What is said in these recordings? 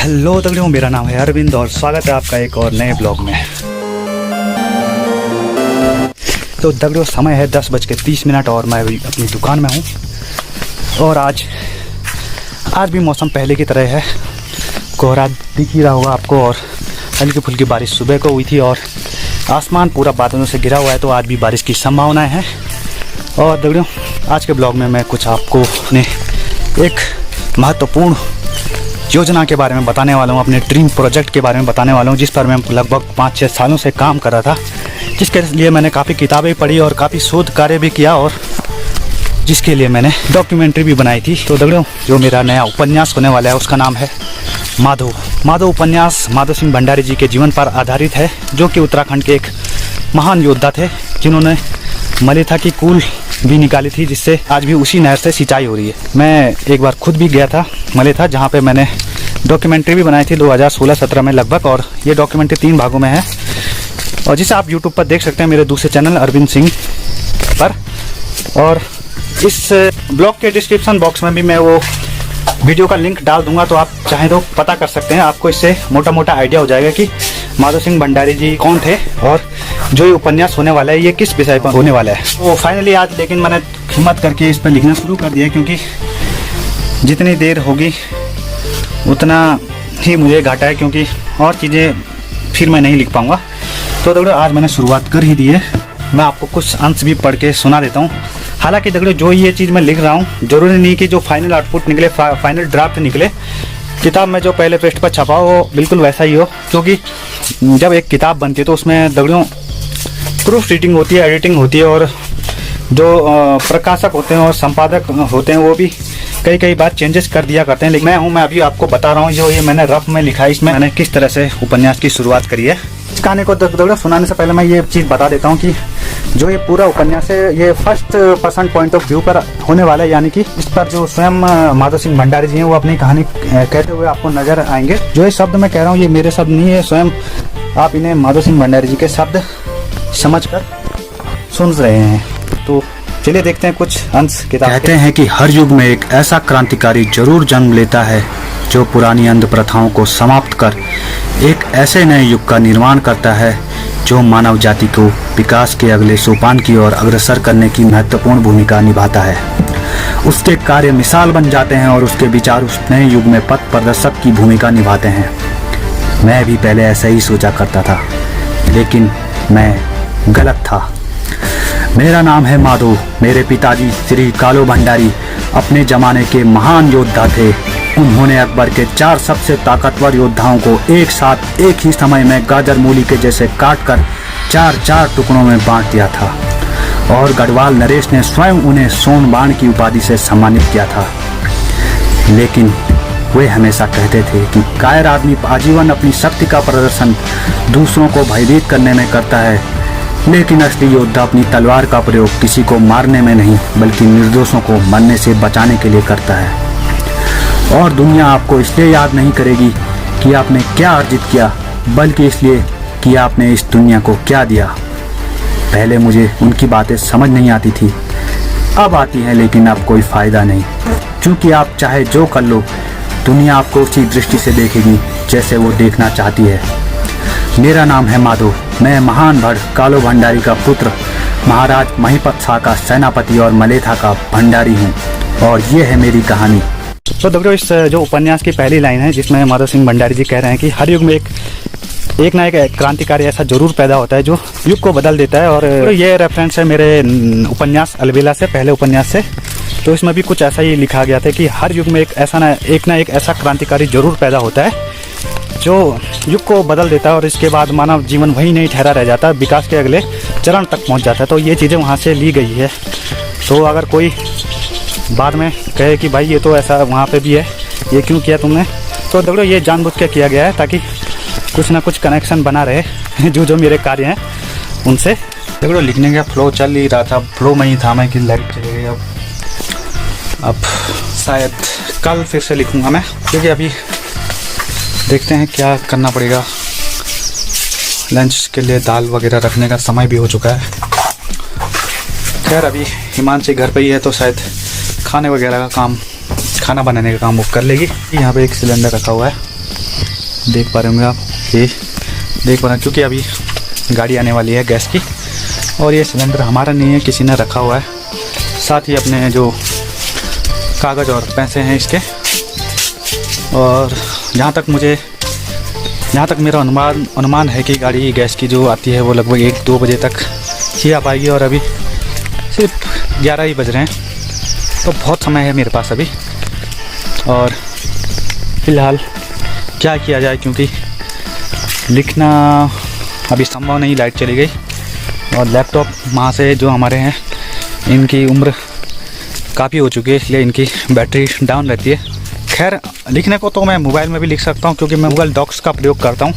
Hello दगड़ियों, मेरा नाम है अरविंद और स्वागत है आपका एक और नए ब्लॉग में। तो दगड़ियों, समय है 10:30 और मैं अभी अपनी दुकान में हूँ। और आज भी मौसम पहले की तरह है, कोहरा दिख ही रहा होगा आपको और हल्की फुल्की बारिश सुबह को हुई थी और आसमान पूरा बादलों से घिरा हुआ है, तो आज भी बारिश की संभावनाएं हैं। और दगड़ियों, आज के ब्लॉग में मैं कुछ आपको अपने एक महत्वपूर्ण योजना के बारे में बताने वाला हूँ, अपने ड्रीम प्रोजेक्ट के बारे में बताने वाला हूँ, जिस पर मैं लगभग 5-6 सालों से काम कर रहा था, जिसके लिए मैंने काफ़ी किताबें पढ़ी और काफ़ी शोध कार्य भी किया और जिसके लिए मैंने डॉक्यूमेंट्री भी बनाई थी। तो दगड़ियों, जो मेरा नया उपन्यास होने वाला है उसका नाम है माधो। माधो उपन्यास माधो सिंह भंडारी जी के जीवन पर आधारित है, जो कि उत्तराखंड के एक महान योद्धा थे, जिन्होंने मलेथा की कूल भी निकाली थी, जिससे आज भी उसी नहर से सिंचाई हो रही है। मैं एक बार खुद भी गया था मलेथा, जहाँ पे मैंने डॉक्यूमेंट्री भी बनाई थी 2016-17 में लगभग, और ये डॉक्यूमेंट्री 3 भागों में है और जिसे आप यूट्यूब पर देख सकते हैं मेरे दूसरे चैनल अरविंद सिंह पर। और इस ब्लॉग के डिस्क्रिप्शन बॉक्स में भी मैं वो वीडियो का लिंक डाल दूंगा, तो आप चाहें तो पता कर सकते हैं। आपको इससे मोटा मोटा आइडिया हो जाएगा कि माधो सिंह भंडारी जी कौन थे और जो ये उपन्यास होने वाला है ये किस विषय पर होने वाला है। तो फाइनली आज लेकिन मैंने हिम्मत करके इस पर लिखना शुरू कर दिया, क्योंकि जितनी देर होगी उतना ही मुझे घाटा है, क्योंकि और चीज़ें फिर मैं नहीं लिख पाऊँगा। तो दगड़ियों, आज मैंने शुरुआत कर ही दी है। मैं आपको कुछ अंश भी पढ़ के सुना देता हूँ। हालांकि दगड़ियों, जो ये चीज़ मैं लिख रहा हूँ, जरूरी नहीं कि जो फाइनल आउटपुट निकले, फाइनल ड्राफ्ट निकले, किताब में जो पहले पृष्ठ पर छपा हो वो बिल्कुल वैसा ही हो। क्योंकि जब एक किताब बनती है तो उसमें दगड़ियों प्रूफ रीडिंग होती है, एडिटिंग होती है, और जो प्रकाशक होते हैं और संपादक होते हैं वो भी कई बार चेंजेस कर दिया करते हैं। लेकिन मैं अभी आपको बता रहा हूँ जो ये मैंने रफ में लिखा है, इसमें मैंने किस तरह से उपन्यास की शुरुआत करी है। इस कहानी को दगड़ियों सुनाने से पहले मैं ये चीज़ बता देता हूँ कि जो ये पूरा उपन्यास है ये first person point of view पर होने वाला है, यानी कि इस पर जो स्वयं माधो सिंह भंडारी जी हैं वो अपनी कहानी कहते हुए आपको नजर आएंगे। जो ये शब्द मैं कह रहा हूँ ये मेरे शब्द नहीं है, स्वयं आप इन्हें माधो सिंह भंडारी जी के शब्द समझकर सुन रहे हैं। तो चलिए देखते हैं कुछ अंश किताब। कहते हैं कि हर युग में एक ऐसा क्रांतिकारी जरूर जन्म लेता है जो पुरानी अंध प्रथाओं को समाप्त कर एक ऐसे नए युग का निर्माण करता है जो मानव जाति को विकास के अगले सोपान की ओर अग्रसर करने की महत्वपूर्ण भूमिका निभाता है। उसके कार्य मिसाल बन जाते हैं और उसके विचार उस नए युग में पथ प्रदर्शक की भूमिका निभाते हैं। मैं भी पहले ऐसा ही सोचा करता था, लेकिन मैं गलत था। मेरा नाम है माधो। मेरे पिताजी श्री कालो भंडारी अपने जमाने के महान योद्धा थे। उन्होंने अकबर के 4 सबसे ताकतवर योद्धाओं को एक साथ एक ही समय में गाजर मूली के जैसे काटकर 4-4 टुकड़ों में बांट दिया था, और गढ़वाल नरेश ने स्वयं उन्हें सोन बाण की उपाधि से सम्मानित किया था। लेकिन वे हमेशा कहते थे कि कायर आदमी आजीवन अपनी शक्ति का प्रदर्शन दूसरों को भयभीत करने में करता है, लेकिन असली योद्धा अपनी तलवार का प्रयोग किसी को मारने में नहीं बल्कि निर्दोषों को मरने से बचाने के लिए करता है। और दुनिया आपको इसलिए याद नहीं करेगी कि आपने क्या अर्जित किया, बल्कि इसलिए कि आपने इस दुनिया को क्या दिया। पहले मुझे उनकी बातें समझ नहीं आती थी, अब आती हैं, लेकिन अब कोई फायदा नहीं, क्योंकि आप चाहे जो कर लो दुनिया आपको उसी दृष्टि से देखेगी जैसे वो देखना चाहती है। मेरा नाम है माधो। मैं महान भड़ कालो भंडारी का पुत्र, महाराज महिपत शाह का सेनापति और मलेथा का भंडारी हूँ, और ये है मेरी कहानी। तो दगड़ियों, इस जो उपन्यास की पहली लाइन है जिसमें माधो सिंह भंडारी जी कह रहे हैं कि हर युग में एक ना एक क्रांतिकारी ऐसा जरूर पैदा होता है जो युग को बदल देता है। और ये रेफरेंस है मेरे उपन्यास अलबेला से, पहले उपन्यास से। तो इसमें भी कुछ ऐसा ही लिखा गया था कि हर युग में एक ना एक ऐसा क्रांतिकारी जरूर पैदा होता है जो युग को बदल देता है, और इसके बाद मानव जीवन वही नहीं ठहरा रह जाता, विकास के अगले चरण तक पहुंच जाता है। तो ये चीज़ें वहाँ से ली गई है। तो अगर कोई बाद में कहे कि भाई ये तो ऐसा वहाँ पे भी है, ये क्यों किया तुमने, तो दगड़ियों ये जानबूझ के किया गया है ताकि कुछ ना कुछ कनेक्शन बना रहे जो मेरे कार्य हैं उनसे। दगड़ियों, लिखने का फ्लो चल ही रहा था, फ्लो में ही था मैं कि लाइट चली गई। अब शायद कल फिर से लिखूँगा मैं, क्योंकि अभी देखते हैं क्या करना पड़ेगा। लंच के लिए दाल वगैरह रखने का समय भी हो चुका है। खैर अभी हिमांशी घर पे ही है, तो शायद खाने वगैरह का काम, खाना बनाने का काम वो कर लेगी। यहाँ पे एक सिलेंडर रखा हुआ है, देख पा रहे होंगे आप, ये देख पा रहे हैं क्योंकि अभी गाड़ी आने वाली है गैस की। और ये सिलेंडर हमारा नहीं है, किसी ने रखा हुआ है। साथ ही अपने जो कागज़ और पैसे हैं इसके। और जहाँ तक मेरा अनुमान है कि गाड़ी गैस की जो आती है वो लगभग 1-2 बजे तक ही आ पाएगी। और अभी सिर्फ 11 ही बज रहे हैं, तो बहुत समय है मेरे पास अभी। और फ़िलहाल क्या किया जाए, क्योंकि लिखना अभी संभव नहीं, लाइट चली गई। और लैपटॉप वहाँ से जो हमारे हैं इनकी उम्र काफ़ी हो चुकी है, इसलिए इनकी बैटरी डाउन रहती है। खैर, लिखने को तो मैं मोबाइल में भी लिख सकता हूँ, क्योंकि मैं गूगल डॉक्स का प्रयोग करता हूँ।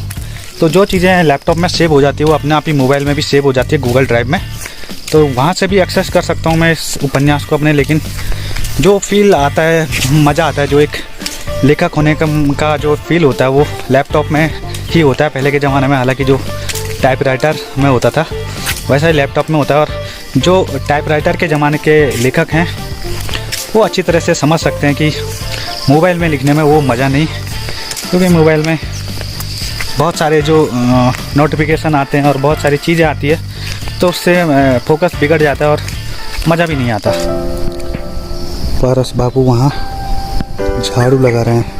तो जो चीज़ें लैपटॉप में सेव हो जाती है वो अपने आप ही मोबाइल में भी सेव हो जाती है गूगल ड्राइव में। तो वहाँ से भी एक्सेस कर सकता हूँ मैं इस उपन्यास को अपने। लेकिन जो फील आता है, मज़ा आता है, जो एक लेखक होने का जो फील होता है वो लैपटॉप में ही होता है। पहले के ज़माने में हालांकि जो टाइपराइटर में होता था वैसा ही लैपटॉप में होता है। और जो टाइपराइटर के ज़माने के लेखक हैं वो अच्छी तरह से समझ सकते हैं कि मोबाइल में लिखने में वो मज़ा नहीं, क्योंकि मोबाइल में बहुत सारे जो नोटिफिकेशन आते हैं और बहुत सारी चीज़ें आती है, तो उससे फोकस बिगड़ जाता है और मज़ा भी नहीं आता। पारस बाबू वहाँ झाड़ू लगा रहे हैं।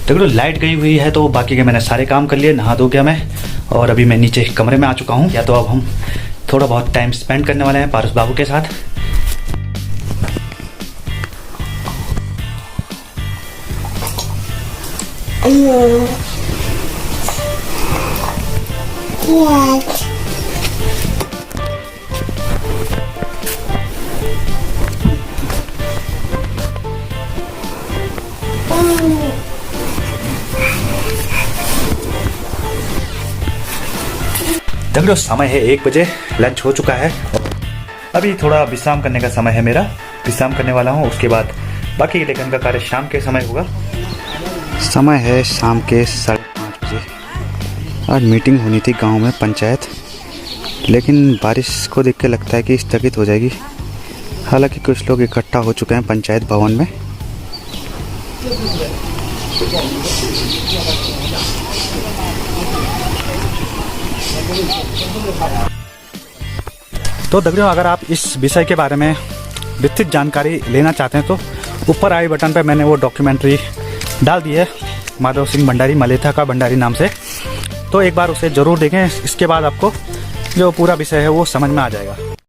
देखो, लाइट गई हुई है तो बाकी के मैंने सारे काम कर लिए, नहा धो गया मैं। और अभी मैं नीचे कमरे में आ चुका हूँ। या तो अब हम थोड़ा बहुत टाइम स्पेंड करने वाले हैं पारस बाबू के साथ। देखो, समय है 1 बजे, लंच हो चुका है। अभी थोड़ा विश्राम करने का समय है मेरा, विश्राम करने वाला हूँ। उसके बाद बाकी लेखन का कार्य शाम के समय होगा। समय है शाम के 5:30 बजे। आज मीटिंग होनी थी गांव में, पंचायत, लेकिन बारिश को देख के लगता है कि स्थगित हो जाएगी। हालांकि कुछ लोग इकट्ठा हो चुके हैं पंचायत भवन में। तो दगड़ियों, अगर आप इस विषय के बारे में विस्तृत जानकारी लेना चाहते हैं तो ऊपर आई बटन पर मैंने वो डॉक्यूमेंट्री डाल दी है, माधव सिंह भंडारी, मलेथा का भंडारी नाम से। तो एक बार उसे ज़रूर देखें, इसके बाद आपको जो पूरा विषय है वो समझ में आ जाएगा।